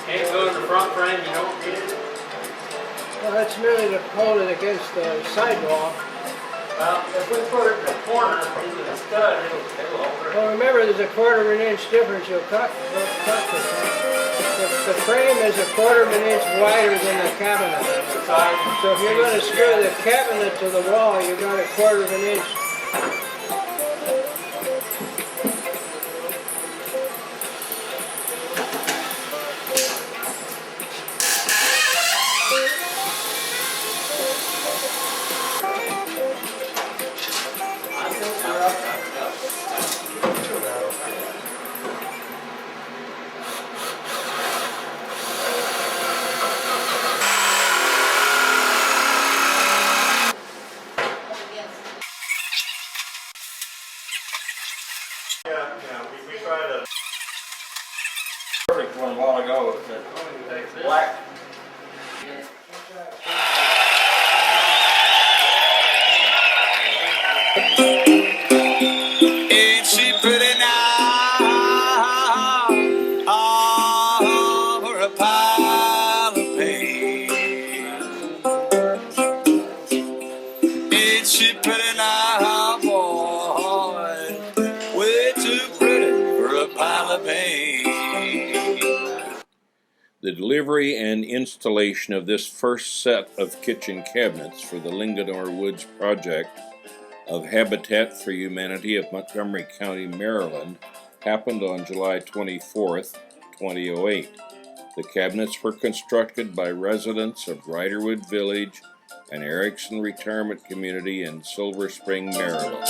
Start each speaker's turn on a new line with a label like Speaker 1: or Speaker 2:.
Speaker 1: Can't go in the front frame, you don't get it.
Speaker 2: Well, that's merely to hold it against the sidewall.
Speaker 1: Well, if we put it in the corner into the stud, it'll hold it.
Speaker 2: Well, remember, there's a 1/4 inch difference. You'll cut this. The frame is a 1/4 inch wider than the cabinet. So if you're going to screw the cabinet to the wall, you've got a 1/4 inch.
Speaker 1: We tried a
Speaker 3: Perfect one a while ago. It's black.
Speaker 4: Ain't she pretty now? Oh, for a pile of pain. Ain't she pretty now, boy? Way too pretty for a pile of pain.
Speaker 5: The delivery and installation of this first set of kitchen cabinets for the Linganore Woods project of Habitat for Humanity of Montgomery County, Maryland, happened on July 24th, 2008. The cabinets were constructed by residents of Riderwood Village and Erickson Retirement Community in Silver Spring, Maryland.